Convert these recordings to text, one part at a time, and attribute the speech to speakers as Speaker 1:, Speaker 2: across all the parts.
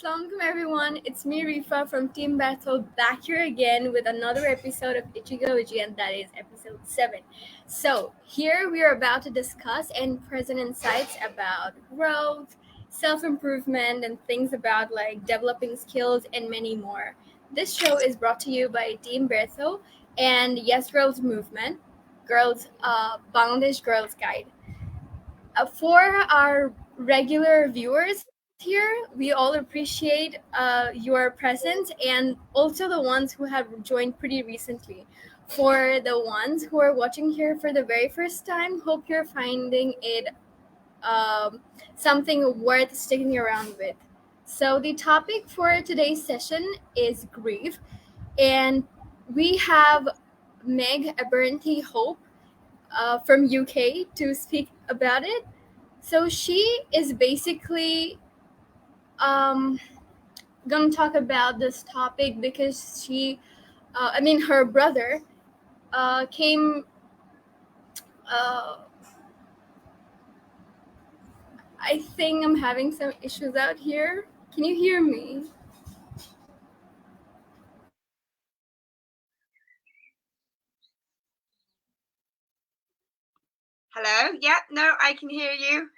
Speaker 1: Assalamualaikum everyone, it's me Rifa from Team Battle back here again with another episode of Ichigo Uji, and that is episode 7. So here we are about to discuss and present insights about growth, self-improvement, and things about like developing skills and many more. This show is brought to you by Team Bertho and Yes Girls Movement, Bangladesh Girls Guide. For our regular viewers here, we all appreciate your presence and also the ones who have joined pretty recently. For the ones who are watching here for the very first time, hope you're finding it something worth sticking around with. So, the topic for today's session is grief, and we have Meg Abernethy Hope from UK to speak about it. So she is basically um, gonna talk about this topic because her brother came. Uh, I think I'm having some issues out here. Can you hear me?
Speaker 2: Hello? Yeah, no, I can hear you.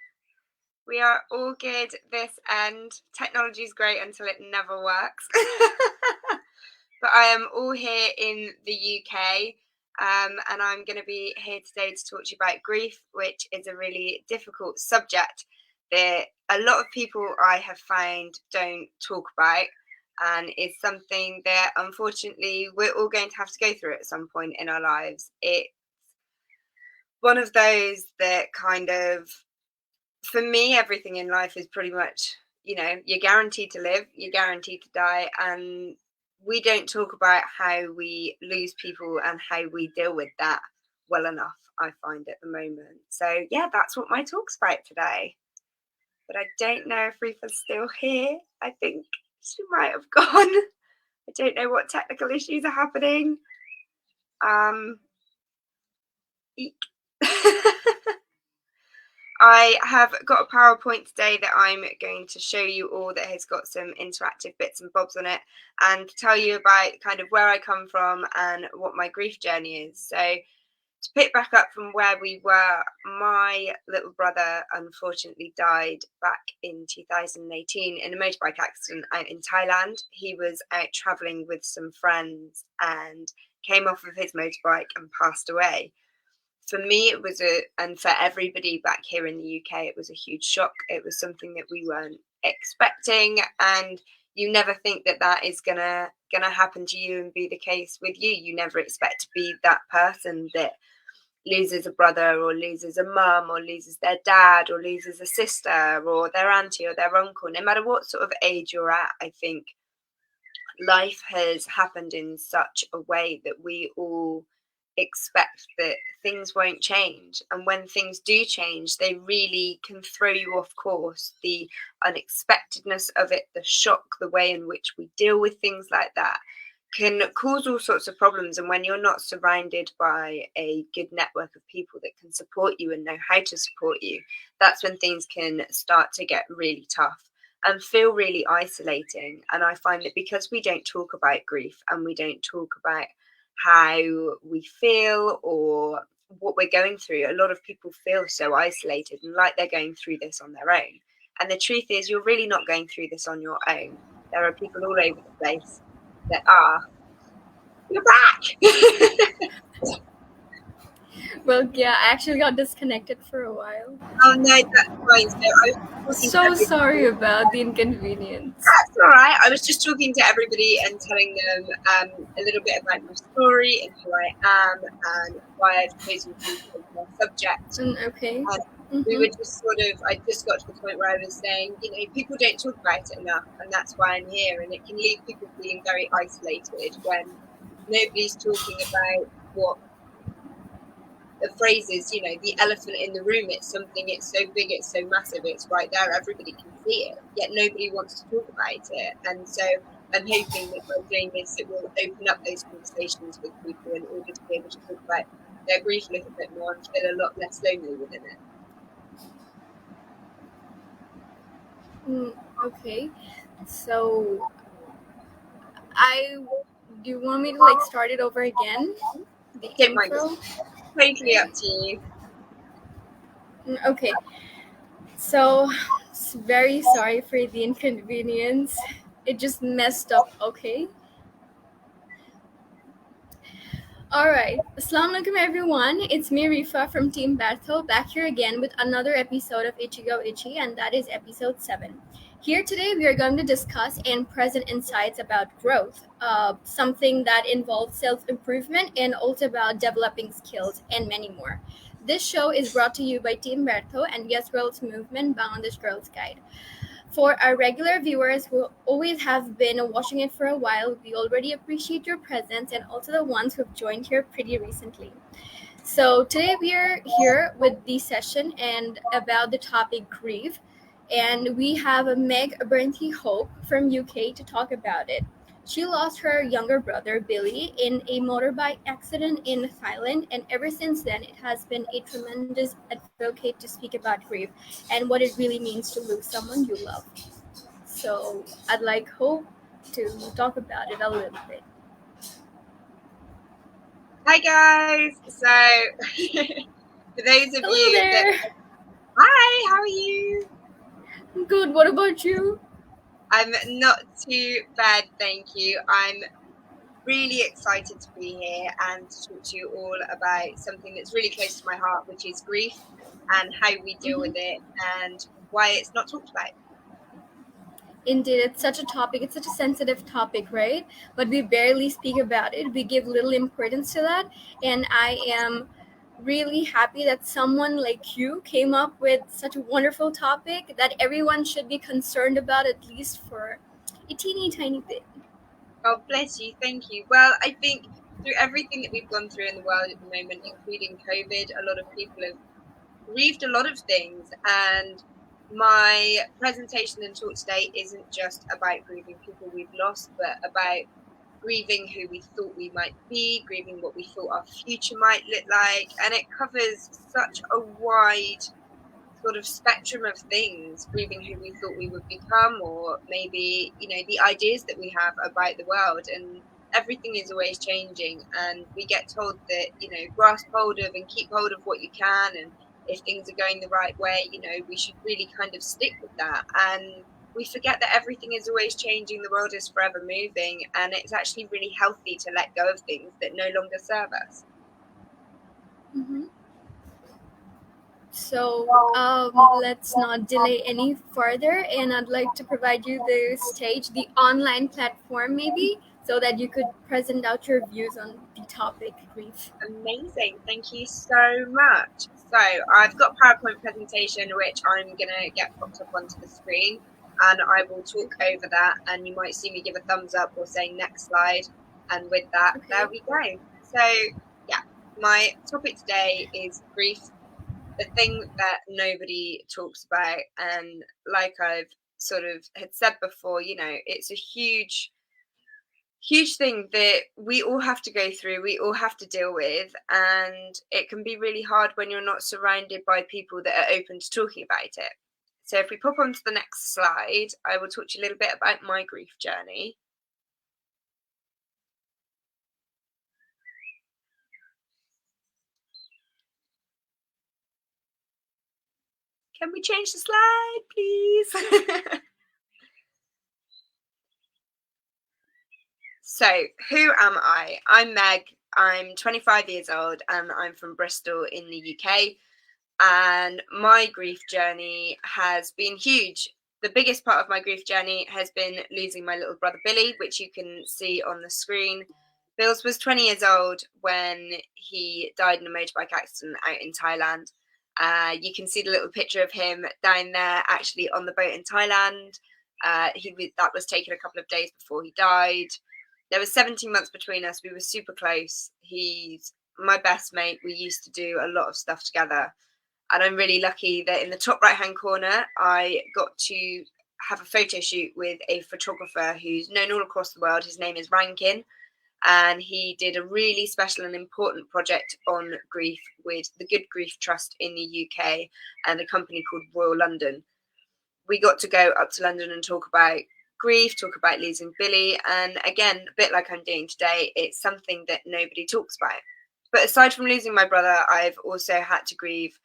Speaker 2: We are all good this end. Technology is great until it never works. But I am all here in the UK, and I'm going to be here today to talk to you about grief, which is a really difficult subject that a lot of people I have found don't talk about, and is something that unfortunately we're all going to have to go through at some point in our lives. It's one of those that kind of, for me, everything in life is pretty much, you're guaranteed to live, you're guaranteed to die, and we don't talk about how we lose people and how we deal with that well enough, I find, at the moment. So yeah, that's what my talk's about today. But I don't know if Rifa's still here. I think she might have gone. I don't know what technical issues are happening. Eek. I have got a PowerPoint today that I'm going to show you all that has got some interactive bits and bobs on it, and tell you about kind of where I come from and what my grief journey is. So to pick back up from where we were, my little brother unfortunately died back in 2018 in a motorbike accident out in Thailand. He was out traveling with some friends and came off of his motorbike and passed away. For me, it was and for everybody back here in the UK, it was a huge shock. It was something that we weren't expecting, and you never think that that is gonna happen to you and be the case with you. You never expect to be that person that loses a brother or loses a mum or loses their dad or loses a sister or their auntie or their uncle. No matter what sort of age you're at, I think life has happened in such a way that we all expect that things won't change, and when things do change, they really can throw you off course. The unexpectedness of it, the shock, the way in which we deal with things like that can cause all sorts of problems. And when you're not surrounded by a good network of people that can support you and know how to support you, that's when things can start to get really tough and feel really isolating. And I find that because we don't talk about grief and we don't talk about how we feel or what we're going through, a lot of people feel so isolated and like they're going through this on their own. And the truth is, you're really not going through this on your own. There are people all over the place that are. You're back!
Speaker 1: Well, yeah, I actually got disconnected for a while.
Speaker 2: Oh no, that's fine. So I was
Speaker 1: So sorry about the inconvenience.
Speaker 2: That's all right. I was just talking to everybody and telling them a little bit about my story and who I am and why I've chosen to take my subject.
Speaker 1: Okay.
Speaker 2: And we were just I just got to the point where I was saying, people don't talk about it enough, and that's why I'm here. And it can leave people feeling very isolated when nobody's talking about what the phrase is, the elephant in the room. It's something, it's so big, it's so massive, it's right there, everybody can see it, yet nobody wants to talk about it. And so I'm hoping that by doing this, it will open up those conversations with people in order to be able to talk about their grief a little bit more and feel a lot less lonely within it.
Speaker 1: Okay. So I do you want me to like start it over again? The
Speaker 2: Don't mind, it's
Speaker 1: intro?
Speaker 2: totally up to you.
Speaker 1: Okay. So very sorry for the inconvenience. It just messed up, okay? Alright. Assalamu alaikum everyone. It's me Rifa from Team Batho back here again with another episode of Ichigo Ichi, and that is episode 7. Here today we are going to discuss and present insights about growth, something that involves self-improvement and also about developing skills and many more. This show is brought to you by Team Bertho and Yes Girls Movement Bangladesh Girls Guide. For our regular viewers who always have been watching it for a while, we already appreciate your presence and also the ones who have joined here pretty recently. So today we are here with the session and about the topic grief, and we have Meg Bernty Hope from UK to talk about it. She lost her younger brother Billy in a motorbike accident in Thailand, and ever since then it has been a tremendous advocate to speak about grief and what it really means to lose someone you love. So I'd like Hope to talk about it a little bit.
Speaker 2: Hi guys. So for those of
Speaker 1: Hello
Speaker 2: you that,
Speaker 1: there.
Speaker 2: hi, how are you?
Speaker 1: Good. What about you?
Speaker 2: I'm not too bad, thank you. I'm really excited to be here and to talk to you all about something that's really close to my heart, which is grief and how we deal with
Speaker 1: Mm-hmm.
Speaker 2: it and why it's not talked about.
Speaker 1: Indeed, it's such a topic. It's such a sensitive topic, right? But we barely speak about it. We give little importance to that. And I am really happy that someone like you came up with such a wonderful topic that everyone should be concerned about, at least for a teeny tiny bit.
Speaker 2: God bless you, thank you. Well, I think through everything that we've gone through in the world at the moment, including COVID, a lot of people have grieved a lot of things, and my presentation and talk today isn't just about grieving people we've lost, but about grieving who we thought we might be, grieving what we thought our future might look like, and it covers such a wide sort of spectrum of things, grieving who we thought we would become, or maybe, the ideas that we have about the world. And everything is always changing, and we get told that, grasp hold of and keep hold of what you can, and if things are going the right way, we should really kind of stick with that. And we forget that everything is always changing, the world is forever moving, and it's actually really healthy to let go of things that no longer serve us.
Speaker 1: Mm-hmm. So let's not delay any further, and I'd like to provide you the stage, the online platform, maybe, so that you could present out your views on the topic grief.
Speaker 2: Amazing. Thank you so much. So I've got a PowerPoint presentation which I'm going to get popped up onto the screen, and I will talk over that, and you might see me give a thumbs up or say next slide. And with that,
Speaker 1: Okay.
Speaker 2: there we go. So yeah, my topic today is grief, the thing that nobody talks about. And like I've sort of had said before, it's a huge thing that we all have to go through, we all have to deal with, and it can be really hard when you're not surrounded by people that are open to talking about it. So if we pop on to the next slide, I will talk to you a little bit about my grief journey. Can we change the slide, please? So who am I? I'm Meg. I'm 25 years old and I'm from Bristol in the UK. And my grief journey has been huge. The biggest part of my grief journey has been losing my little brother Billy, which you can see on the screen. Bills was 20 years old when he died in a motorbike accident out in Thailand. You can see the little picture of him down there, actually on the boat in Thailand. That was taken a couple of days before he died. There was 17 months between us. We were super close. He's my best mate. We used to do a lot of stuff together. And I'm really lucky that in the top right hand corner, I got to have a photo shoot with a photographer who's known all across the world. His name is Rankin, and he did a really special and important project on grief with the Good Grief Trust in the UK and a company called Royal London. we got to go up to London and talk about grief, talk about losing Billy. And again, a bit like I'm doing today, it's something that nobody talks about. But aside from losing my brother, I've also had to grieve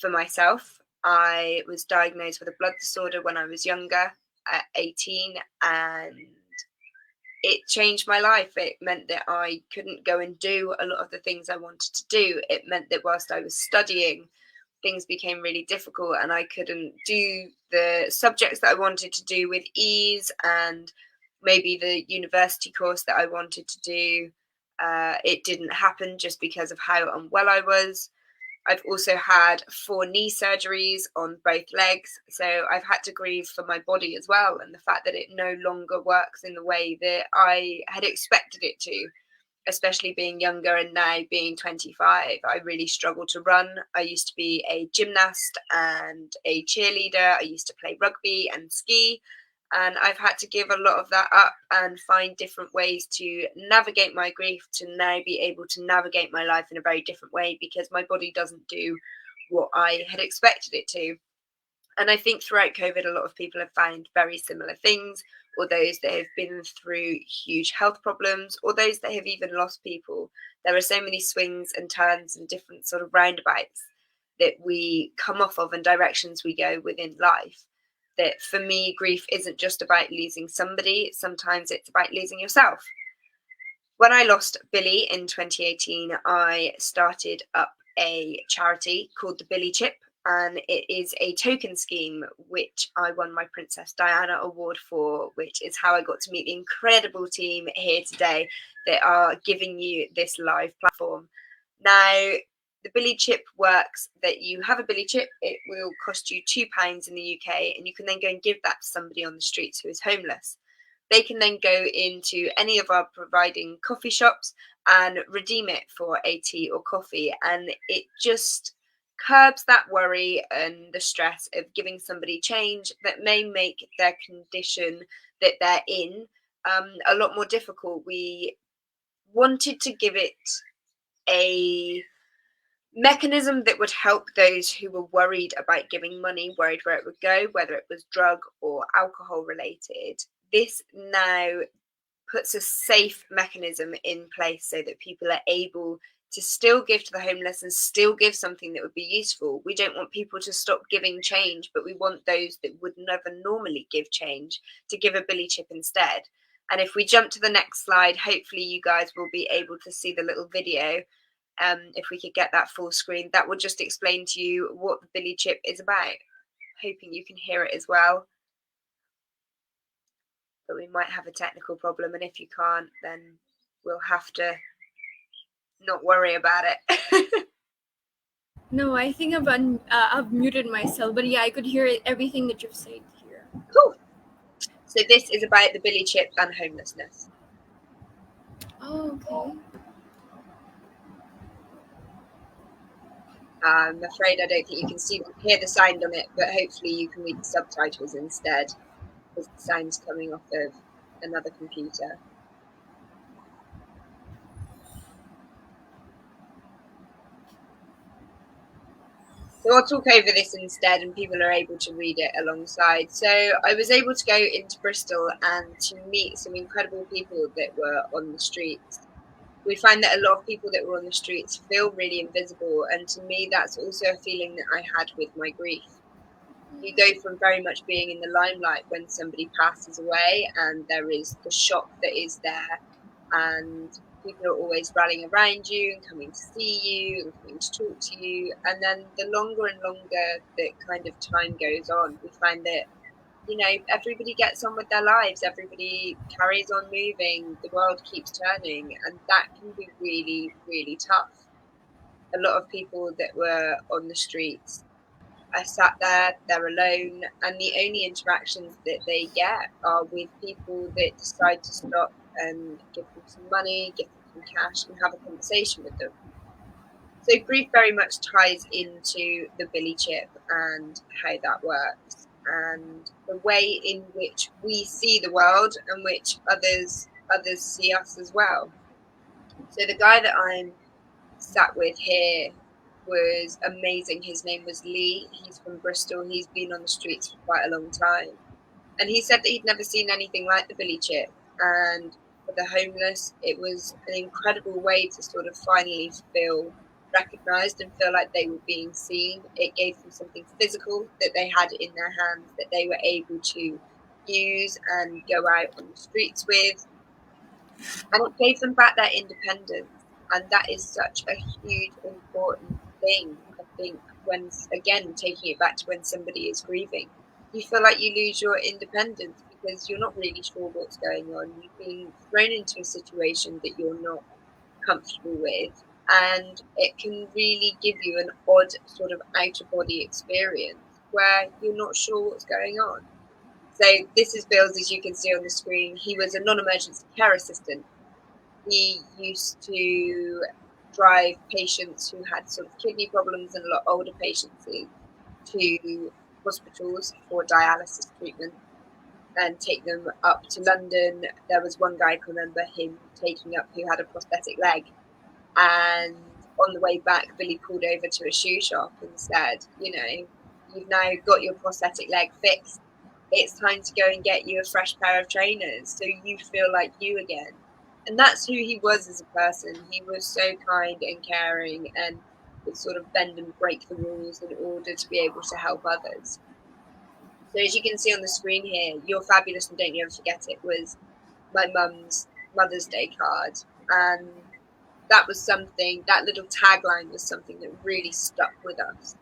Speaker 2: for myself. I was diagnosed with a blood disorder when I was younger, at 18, and it changed my life. It meant that I couldn't go and do a lot of the things I wanted to do. It meant that whilst I was studying, things became really difficult and I couldn't do the subjects that I wanted to do with ease, and maybe the university course that I wanted to do. It didn't happen just because of how unwell I was. I've also had 4 knee surgeries on both legs, so I've had to grieve for my body as well, and the fact that it no longer works in the way that I had expected it to, especially being younger and now being 25. I really struggle to run. I used to be a gymnast and a cheerleader. I used to play rugby and ski, and I've had to give a lot of that up and find different ways to navigate my grief, to now be able to navigate my life in a very different way because my body doesn't do what I had expected it to. And I think throughout COVID, a lot of people have found very similar things, or those that have been through huge health problems, or those that have even lost people. There are so many swings and turns and different sort of roundabouts that we come off of and directions we go within life. That for me, grief isn't just about losing somebody, sometimes it's about losing yourself. When I lost Billy in 2018, I started up a charity called the Billy Chip, and it is a token scheme which I won my Princess Diana Award for, which is how I got to meet the incredible team here today that are giving you this live platform. Now, the Billy Chip works that you have a Billy Chip, it will cost you £2 in the UK, and you can then go and give that to somebody on the streets who is homeless. They can then go into any of our providing coffee shops and redeem it for a tea or coffee, and it just curbs that worry and the stress of giving somebody change that may make their condition that they're in a lot more difficult. We wanted to give it a mechanism that would help those who were worried about giving money, worried where it would go, whether it was drug or alcohol related. This now puts a safe mechanism in place so that people are able to still give to the homeless and still give something that would be useful. We don't want people to stop giving change, but we want those that would never normally give change to give a Billy Chip instead. And if we jump to the next slide, hopefully you guys will be able to see the little video. If we could get that full screen, that would just explain to you what the Billy Chip is about. Hoping you can hear it as well. But we might have a technical problem, and if you can't, then we'll have to not worry about it.
Speaker 1: No, I think I've muted myself, but yeah, I could hear everything that you've said here.
Speaker 2: Cool. So this is about the Billy Chip and homelessness.
Speaker 1: Oh, okay.
Speaker 2: I'm afraid I don't think you can hear the sound on it, but hopefully you can read the subtitles instead, because the sound's coming off of another computer. So I'll talk over this instead, and people are able to read it alongside. So I was able to go into Bristol and to meet some incredible people that were on the streets. We find that a lot of people that were on the streets feel really invisible, and to me that's also a feeling that I had with my grief. You go from very much being in the limelight when somebody passes away, and there is the shock that is there, and people are always rallying around you and coming to see you and coming to talk to you. And then the longer and longer that kind of time goes on, we find that, you know, everybody gets on with their lives, everybody carries on moving, the world keeps turning, and that can be really, really tough. A lot of people that were on the streets are sat there, they're alone, and the only interactions that they get are with people that decide to stop and give them some money, give them some cash, and have a conversation with them. So grief very much ties into the Billy Chip and how that works, and the way in which we see the world and which others see us as well. So the guy that I'm sat with here was amazing. His name was Lee. He's from Bristol. He's been on the streets for quite a long time. And he said that he'd never seen anything like the Billy Chip. And for the homeless, it was an incredible way to sort of finally feel recognised and feel like they were being seen. It gave them something physical that they had in their hands that they were able to use and go out on the streets with. And it gave them back their independence. And that is such a huge, important thing, I think, when, again, taking it back to when somebody is grieving. You feel like you lose your independence because you're not really sure what's going on. You've been thrown into a situation that you're not comfortable with. And it can really give you an odd sort of out-of-body experience where you're not sure what's going on. So this is Bill's, as you can see on the screen. He was a non-emergency care assistant. He used to drive patients who had sort of kidney problems and a lot older patients to hospitals for dialysis treatment and take them up to London. There was one guy I can remember him taking up who had a prosthetic leg, and on the way back Billy pulled over to a shoe shop and said, you've now got your prosthetic leg fixed, it's time to go and get you a fresh pair of trainers so you feel like you again. And that's who he was as a person. He was so kind and caring and would sort of bend and break the rules in order to be able to help others. So as you can see on the screen here, "You're fabulous and don't you ever forget it" was my mum's Mother's Day card. And that was something, that little tagline was something that really stuck with us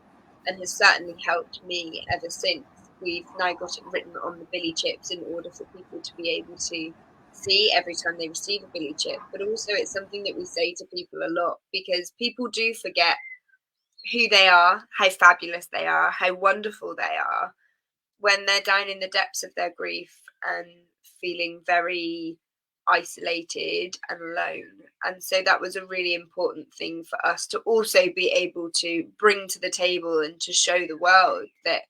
Speaker 2: and has certainly helped me ever since. We've now got it written on the Billy Chips in order for people to be able to see every time they receive a Billy Chip. But also it's something that we say to people a lot because people do forget who they are, how fabulous they are, how wonderful they are when they're down in the depths of their grief and feeling very isolated and alone. And so that was a really important thing for us to also be able to bring to the table and to show the world that,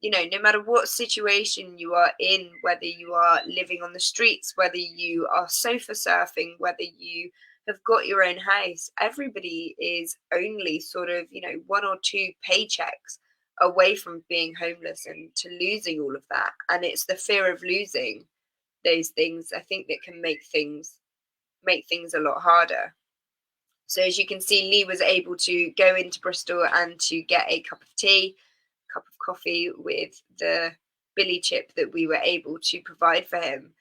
Speaker 2: no matter what situation you are in, whether you are living on the streets, whether you are sofa surfing, whether you have got your own house, everybody is only sort of, one or two paychecks away from being homeless and to losing all of that. And it's the fear of losing those things, I think, that can make things a lot harder. So as you can see, Lee was able to go into Bristol and to get a cup of tea, cup of coffee with the Billy Chip that we were able to provide for him.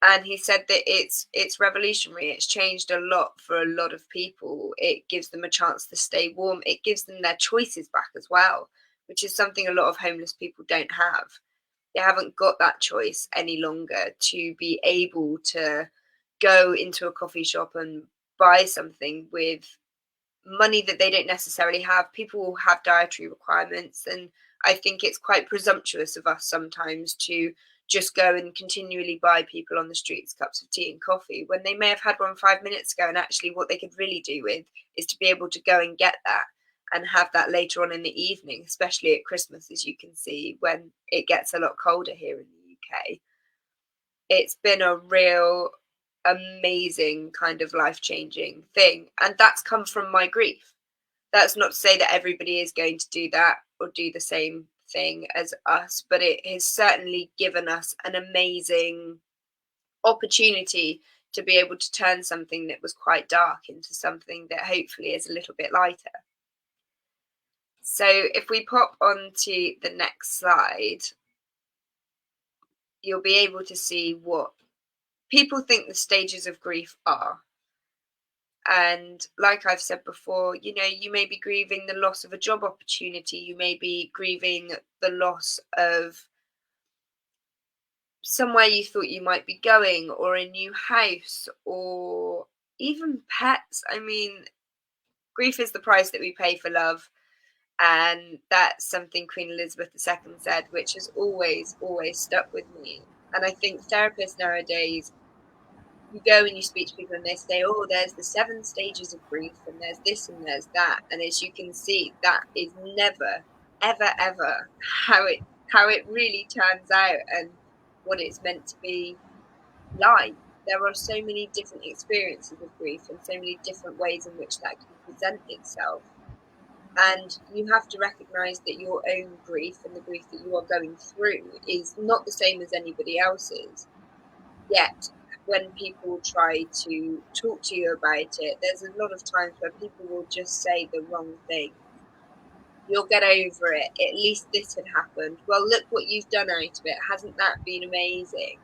Speaker 2: And he said that it's revolutionary. It's changed a lot for a lot of people. It gives them a chance to stay warm. It gives them their choices back as well, which is something a lot of homeless people don't have. They haven't got that choice any longer to be able to go into a coffee shop and buy something with money that they don't necessarily have. People will have dietary requirements, and I think it's quite presumptuous of us sometimes to just go and continually buy people on the streets cups of tea and coffee when they may have had one 5 minutes ago, and actually what they could really do with is to be able to go and get that and have that later on in the evening, especially at Christmas, as you can see, when it gets a lot colder here in the UK. It's been a real amazing kind of life-changing thing, and that's come from my grief. That's not to say that everybody is going to do that or do the same thing as us, but it has certainly given us an amazing opportunity to be able to turn something that was quite dark into something that hopefully is a little bit lighter. So if we pop on to the next slide, you'll be able to see what people think the stages of grief are. And like I've said before, you may be grieving the loss of a job opportunity. You may be grieving the loss of somewhere you thought you might be going, or a new house, or even pets. I mean, grief is the price that we pay for love. And that's something Queen Elizabeth II said, which has always, always stuck with me. And I think therapists nowadays, you go and you speak to people and they say, oh, there's the 7 stages of grief and there's this and there's that. And as you can see, that is never, ever, ever how it really turns out and what it's meant to be like. There are so many different experiences of grief and so many different ways in which that can present itself. And you have to recognise that your own grief and the grief that you are going through is not the same as anybody else's. Yet, when people try to talk to you about it, there's a lot of times where people will just say the wrong thing. You'll get over it. At least this had happened. Well, look what you've done out of it. Hasn't that been amazing?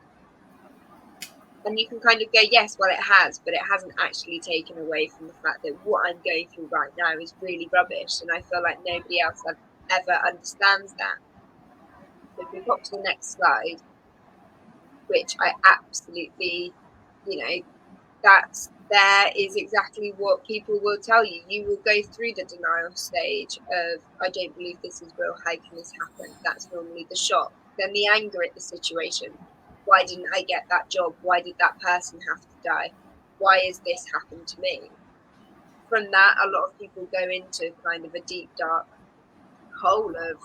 Speaker 2: And you can kind of go, yes, well, it has, but it hasn't actually taken away from the fact that what I'm going through right now is really rubbish. And I feel like nobody else ever understands that. So if we pop to the next slide, which I absolutely, there is exactly what people will tell you. You will go through the denial stage of, I don't believe this is real, how can this happen? That's normally the shock. Then the anger at the situation. Why didn't I get that job? Why did that person have to die? Why has this happened to me? From that, a lot of people go into kind of a deep, dark hole of,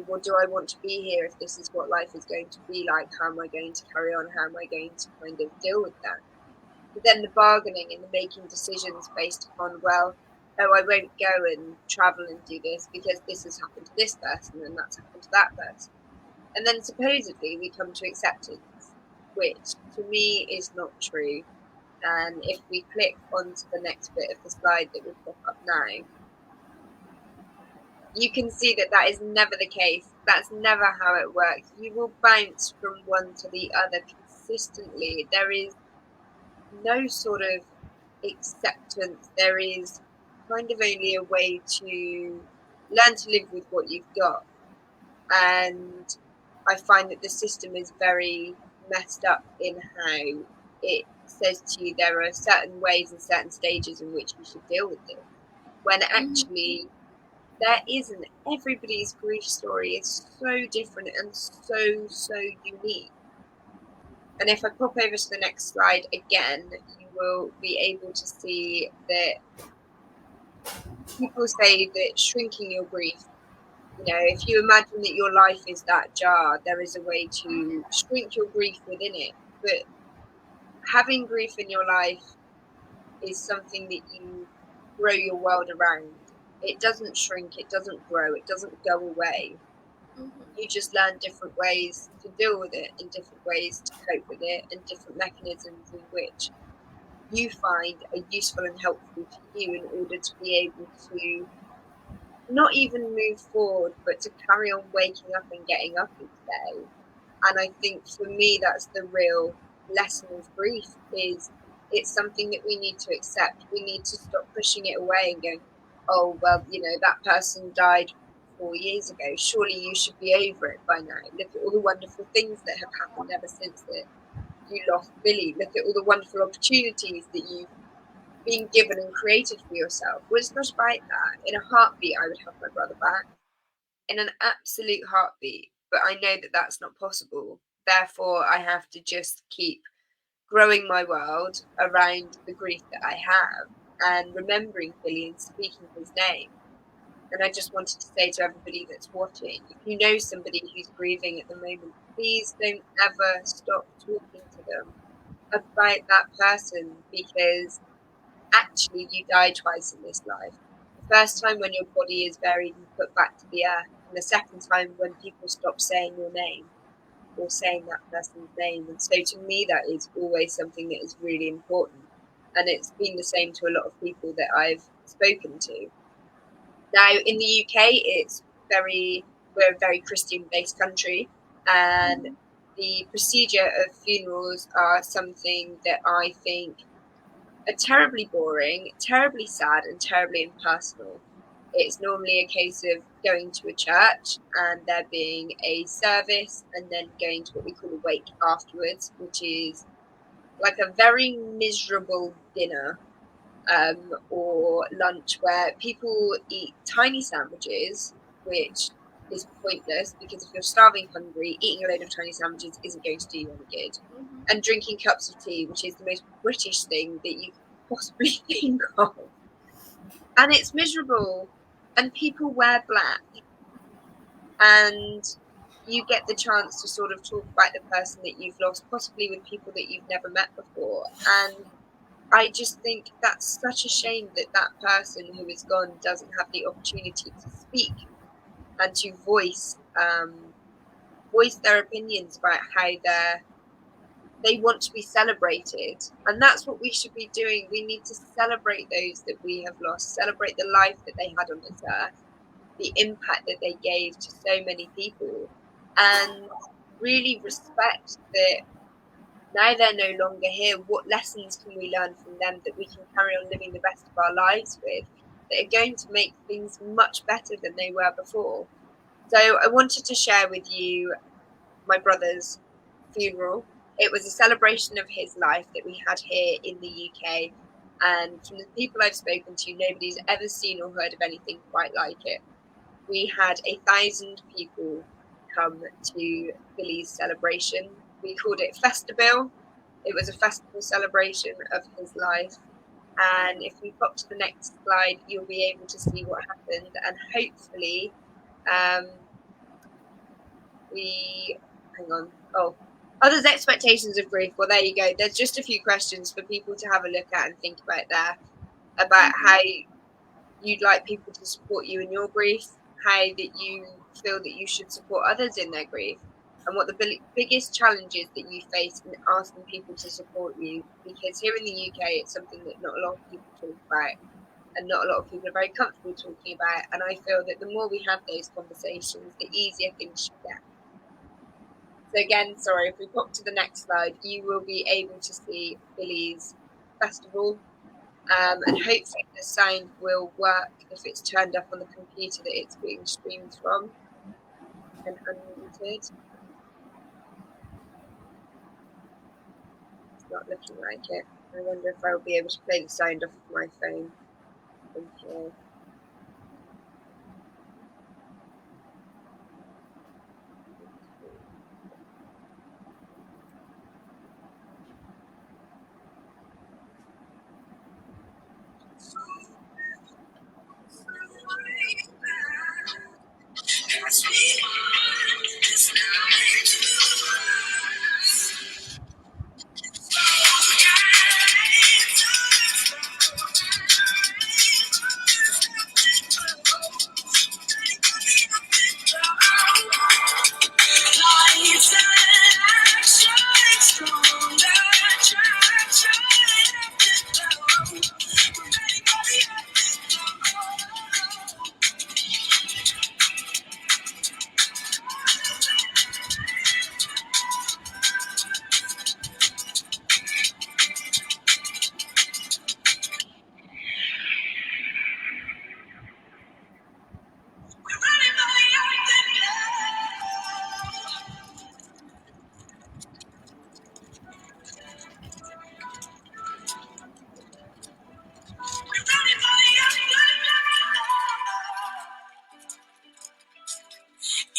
Speaker 2: what do I want to be here if this is what life is going to be like? How am I going to carry on? How am I going to kind of deal with that? But then the bargaining and the making decisions based upon, well, oh, I won't go and travel and do this because this has happened to this person and that's happened to that person. And then supposedly we come to acceptance, which to me is not true. And if we click onto the next bit of the slide that will pop up now, you can see that that is never the case. That's never how it works. You will bounce from one to the other consistently. There is no sort of acceptance. There is kind of only a way to learn to live with what you've got. And I find that the system is very messed up in how it says to you there are certain ways and certain stages in which you should deal with it, when actually there isn't. Everybody's grief story is so different and so unique. And if I pop over to the next slide again, you will be able to see that people say that shrinking your grief, if you imagine that your life is that jar, there is a way to shrink your grief within it. But having grief in your life is something that you grow your world around. It doesn't shrink, it doesn't grow, it doesn't go away. You just learn different ways to deal with it and different ways to cope with it and different mechanisms in which you find are useful and helpful to you in order to be able to not even move forward, but to carry on waking up and getting up each day. And I think for me, that's the real lesson of grief, is it's something that we need to accept. We need to stop pushing it away and going, oh, well, that person died 4 years ago. Surely you should be over it by now. Look at all the wonderful things that have happened ever since that you lost Billy. Look at all the wonderful opportunities that you've been given and created for yourself. Well, it's not about that. In a heartbeat, I would have my brother back. In an absolute heartbeat. But I know that that's not possible. Therefore, I have to just keep growing my world around the grief that I have and remembering Billy and speaking his name. And I just wanted to say to everybody that's watching, if you know somebody who's grieving at the moment, please don't ever stop talking to them about that person, because actually you die twice in this life. The first time when your body is buried and put back to the earth, and the second time when people stop saying your name or saying that person's name. And so to me, that is always something that is really important. And it's been the same to a lot of people that I've spoken to. Now, in the UK, we're a very Christian-based country, and the procedure of funerals are something that I think are terribly boring, terribly sad, and terribly impersonal. It's normally a case of going to a church and there being a service and then going to what we call a wake afterwards, which is like a very miserable dinner or lunch where people eat tiny sandwiches, which is pointless because if you're starving hungry, eating a load of tiny sandwiches isn't going to do you any good. And drinking cups of tea, which is the most British thing that you could possibly think of. And it's miserable. And people wear black. And you get the chance to sort of talk about the person that you've lost, possibly with people that you've never met before. And I just think that's such a shame that that person who is gone doesn't have the opportunity to speak and to voice their opinions about how they want to be celebrated. And that's what we should be doing. We need to celebrate those that we have lost, celebrate the life that they had on this earth, the impact that they gave to so many people, and really respect that now they're no longer here. What lessons can we learn from them that we can carry on living the best of our lives with, that are going to make things much better than they were before? So I wanted to share with you my brother's funeral. It was a celebration of his life that we had here in the UK. And from the people I've spoken to, nobody's ever seen or heard of anything quite like it. We had 1,000 people come to Billy's celebration. We called it Festival. It was a festival celebration of his life. And if we pop to the next slide, you'll be able to see what happened. And hopefully, hang on. Oh, others' expectations of grief. Well, there you go. There's just a few questions for people to have a look at and think about there, about how you'd like people to support you in your grief, how that you feel that you should support others in their grief, and what the biggest challenges that you face in asking people to support you. Because here in the UK, it's something that not a lot of people talk about, and not a lot of people are very comfortable talking about. And I feel that the more we have those conversations, the easier things should get. So again, sorry, if we pop to the next slide, you will be able to see Billy's festival. And hopefully the sound will work if it's turned up on the computer that it's being streamed from and unmuted. It's not looking like it. I wonder if I will be able to play the sound off of my phone from here.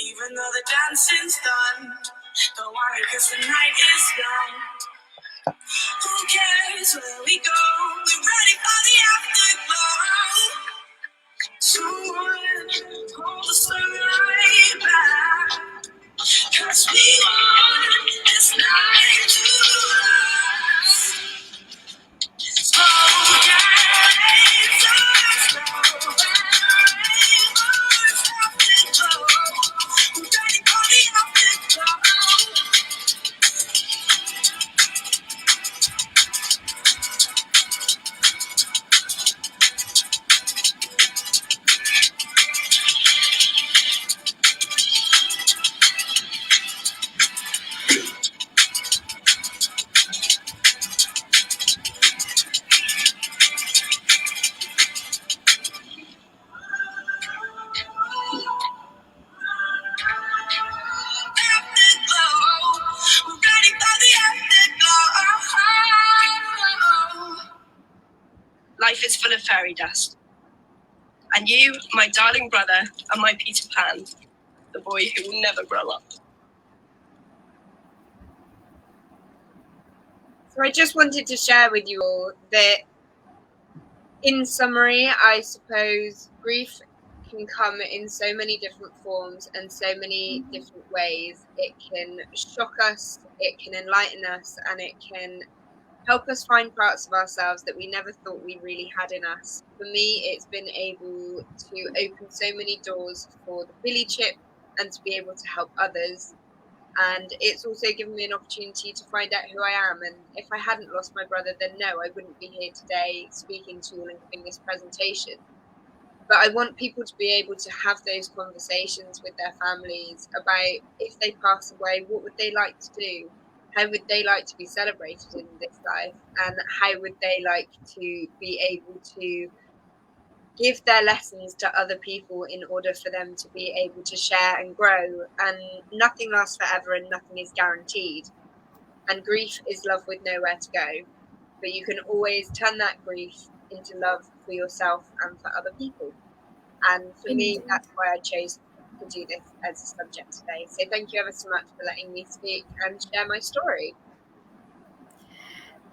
Speaker 3: Even though the dancing's done, don't worry, cause the night is young. Who cares where we go? We're ready for the afterglow. Someone hold the sunlight back, cause we want this night to last. Slow down, slow Life is full of fairy dust. And you, my darling brother, are my Peter Pan, the boy who will never grow up.
Speaker 2: So I just wanted to share with you all that, in summary, I suppose grief can come in so many different forms and so many different ways. It can shock us, it can enlighten us, and it can help us find parts of ourselves that we never thought we really had in us. For me, it's been able to open so many doors for the Billy Chip and to be able to help others. And it's also given me an opportunity to find out who I am. And if I hadn't lost my brother, then no, I wouldn't be here today speaking to you all and giving this presentation. But I want people to be able to have those conversations with their families about, if they pass away, what would they like to do? How would they like to be celebrated in this life? And how would they like to be able to give their lessons to other people in order for them to be able to share and grow? And nothing lasts forever and nothing is guaranteed. And grief is love with nowhere to go. But you can always turn that grief into love for yourself and for other people. And for me,
Speaker 1: Indeed.
Speaker 2: that's why I chose to do this as a subject today. So thank you ever so much for letting me speak and share my story.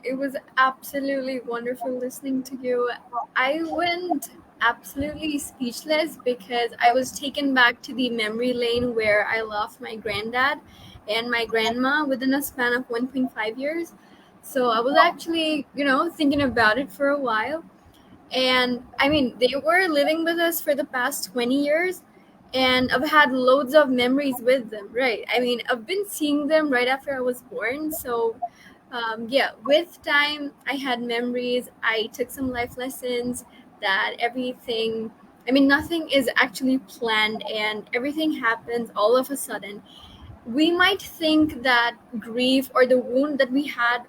Speaker 1: It was absolutely wonderful listening to you. I went absolutely speechless because I was taken back to the memory lane where I lost my granddad and my grandma within a span of 1.5 years. So I was actually, thinking about it for a while. And I mean, they were living with us for the past 20 years, and I've had loads of memories with them, right? I mean, I've been seeing them right after I was born. So, yeah, with time, I had memories. I took some life lessons that everything, I mean, nothing is actually planned and everything happens all of a sudden. We might think that grief or the wound that we had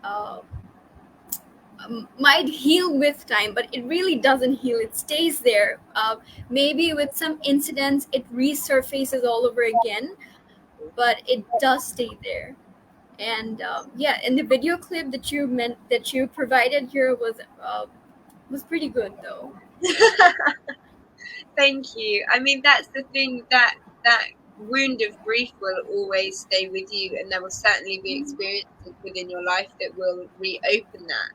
Speaker 1: uh, might heal with time, but it really doesn't heal. It stays there. Maybe with some incidents, it resurfaces all over again, but it does stay there. And yeah, and the video clip that you provided here was pretty good, though.
Speaker 2: Thank you. I mean, that's the thing, that wound of grief will always stay with you, and there will certainly be experiences within your life that will reopen that.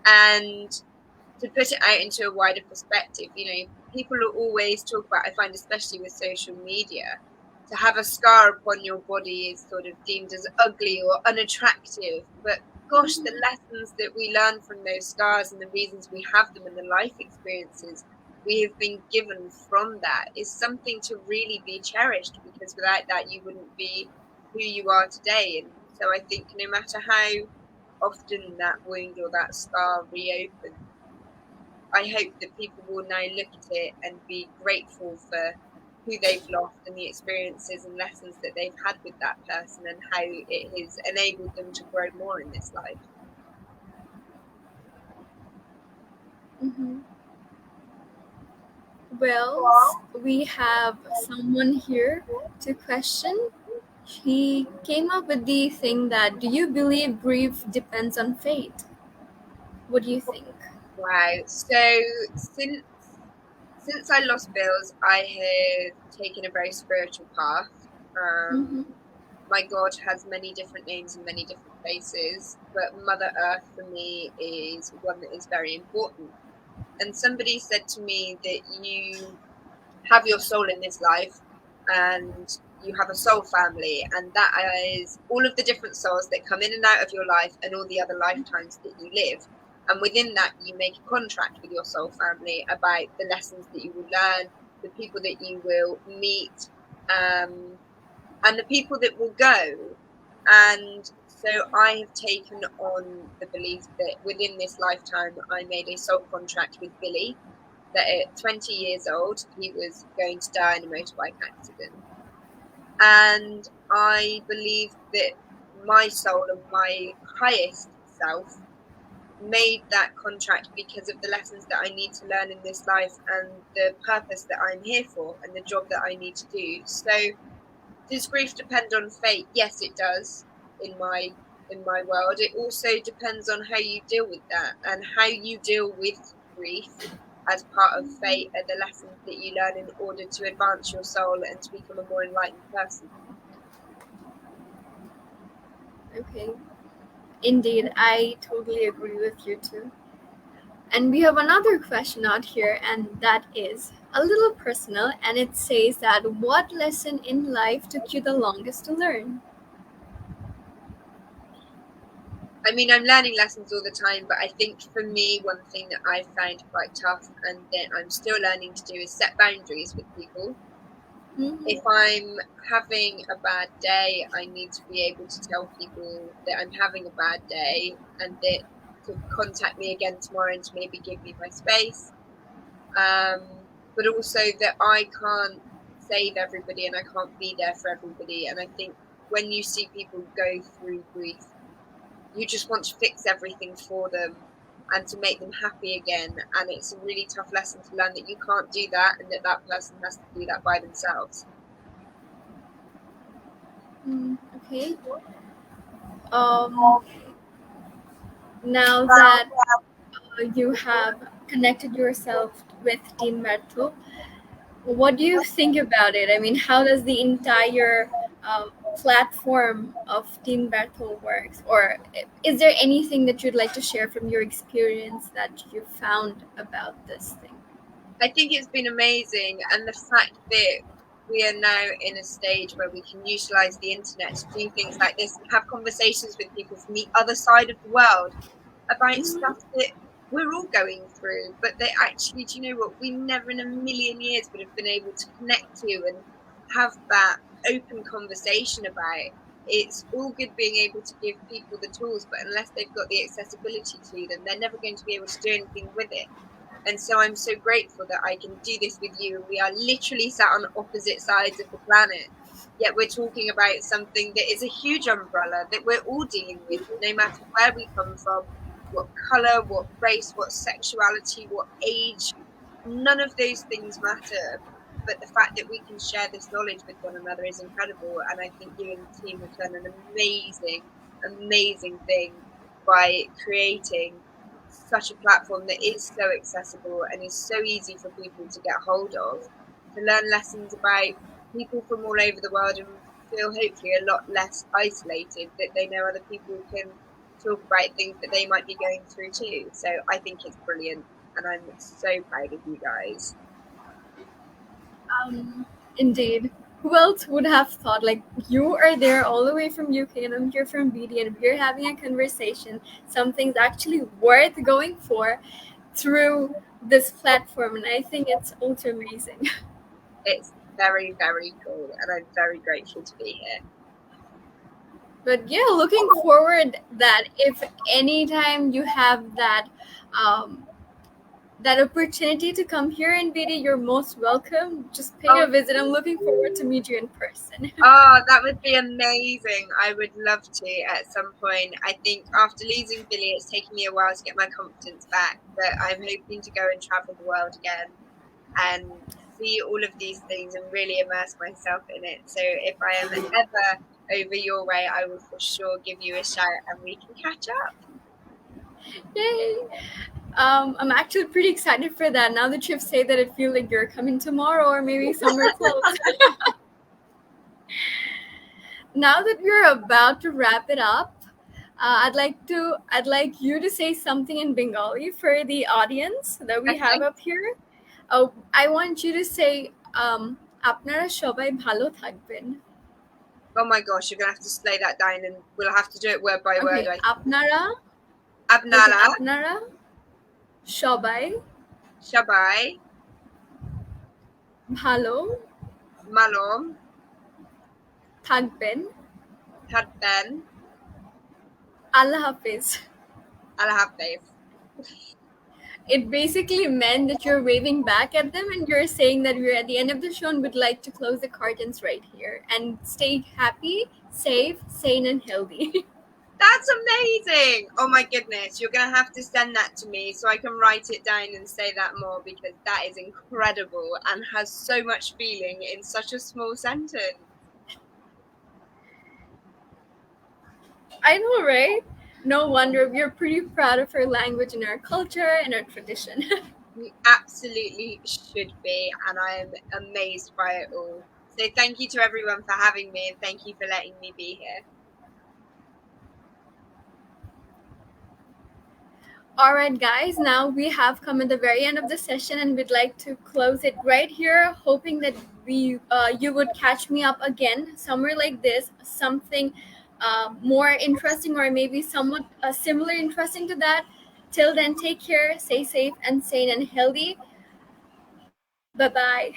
Speaker 2: And to put it out into a wider perspective, people will always talk about, I find especially with social media, to have a scar upon your body is sort of deemed as ugly or unattractive. But gosh, the lessons that we learn from those scars and the reasons we have them and the life experiences we have been given from that is something to really be cherished, because without that you wouldn't be who you are today. And so I think no matter how often that wound or that scar reopens, I hope that people will now look at it and be grateful for who they've lost and the experiences and lessons that they've had with that person and how it has enabled them to grow more in this life.
Speaker 1: Hmm. Well, we have someone here to question. He came up with the thing that, do you believe grief depends on fate? What do you think?
Speaker 2: Wow. So since I lost Bills, I have taken a very spiritual path.
Speaker 1: Mm-hmm.
Speaker 2: My God has many different names in many different places, but Mother Earth for me is one that is very important. And somebody said to me that you have your soul in this life and you have a soul family, and that is all of the different souls that come in and out of your life and all the other lifetimes that you live. And within that, you make a contract with your soul family about the lessons that you will learn, the people that you will meet, and the people that will go. And so I have taken on the belief that within this lifetime, I made a soul contract with Billy, that at 20 years old, he was going to die in a motorbike accident. And I believe that my soul and my highest self made that contract because of the lessons that I need to learn in this life and the purpose that I'm here for and the job that I need to do. So does grief depend on fate? Yes, it does. In my world, it also depends on how you deal with that, and how you deal with grief as part of fate are the lessons that you learn in order to advance your soul and to become a more enlightened person.
Speaker 1: Okay. Indeed, I totally agree with you too. And we have another question out here, and that is a little personal, and it says that, what lesson in life took you the longest to learn?
Speaker 2: I mean, I'm learning lessons all the time, but I think for me, one thing that I found quite tough and that I'm still learning to do is set boundaries with people. If I'm having a bad day, I need to be able to tell people that I'm having a bad day and that to contact me again tomorrow and to maybe give me my space. But also that I can't save everybody and I can't be there for everybody. And I think when you see people go through grief, you just want to fix everything for them and to make them happy again. And it's a really tough lesson to learn that you can't do that and that that person has to do that by themselves.
Speaker 1: Okay. Now that you have connected yourself with Team Berto, what do you think about it? I mean, how does the entire platform of Team Berto works? Or is there anything that you'd like to share from your experience that you found about this thing?
Speaker 2: I think it's been amazing, and the fact that we are now in a stage where we can utilize the internet to do things like this and have conversations with people from the other side of the world about stuff that we're all going through, but they actually, do you know what, we never in a million years would have been able to connect to and have that open conversation about. It's all good being able to give people the tools, but unless they've got the accessibility to them, they're never going to be able to do anything with it. And so I'm so grateful that I can do this with you. We are literally sat on opposite sides of the planet, yet we're talking about something that is a huge umbrella that we're all dealing with, no matter where we come from, what colour, what race, what sexuality, what age. None of those things matter. But the fact that we can share this knowledge with one another is incredible. And I think you and the team have done an amazing, amazing thing by creating such a platform that is so accessible and is so easy for people to get hold of, to learn lessons about people from all over the world and feel hopefully a lot less isolated, that they know other people can talk about things that they might be going through too. So I think it's brilliant and I'm so proud of you guys.
Speaker 1: Indeed. Who else would have thought, like, you are there all the way from UK and I'm here from BD and we're having a conversation, something's actually worth going for through this platform, and I think it's also amazing.
Speaker 2: It's very, very cool and I'm very grateful to be here.
Speaker 1: But yeah, looking forward that if anytime you have that that opportunity to come here in BD, you're most welcome. Just pay a visit. I'm looking forward to meet you in person.
Speaker 2: Oh, that would be amazing. I would love to at some point. I think after losing Billy, it's taken me a while to get my confidence back, but I'm hoping to go and travel the world again and see all of these things and really immerse myself in it. So if I am ever over your way, I will for sure give you a shout and we can catch up.
Speaker 1: Yay! I'm actually pretty excited for that. Now that you've said that, I feel like you're coming tomorrow or maybe somewhere close. Now that we're about to wrap it up, I'd like you to say something in Bengali for the audience that we have up here. I want you to say, "Apnara shobai bhalo thakben."
Speaker 2: Oh my gosh, you're gonna have to slay that down, and we'll have to do it word by word.
Speaker 1: Okay, Apnara shobai
Speaker 2: Shabai
Speaker 1: bhalo
Speaker 2: Malom
Speaker 1: থাকবেন
Speaker 2: Hadben
Speaker 1: Allah Hafiz.
Speaker 2: Allah Hafiz.
Speaker 1: It basically meant that you're waving back at them and you're saying that we're at the end of the show and would like to close the curtains right here and stay happy, safe, sane, and healthy.
Speaker 2: That's amazing. Oh my goodness, you're gonna have to send that to me so I can write it down and say that more, because that is incredible and has so much feeling in such a small sentence.
Speaker 1: I know, right? No wonder we're pretty proud of our language and our culture and our tradition.
Speaker 2: We absolutely should be, and I am amazed by it all. So thank you to everyone for having me, and thank you for letting me be here.
Speaker 1: All right, guys, now we have come at the very end of the session and we'd like to close it right here, hoping that you would catch me up again somewhere like this, something more interesting, or maybe somewhat similar interesting to that. Till then, take care, stay safe and sane and healthy. Bye bye.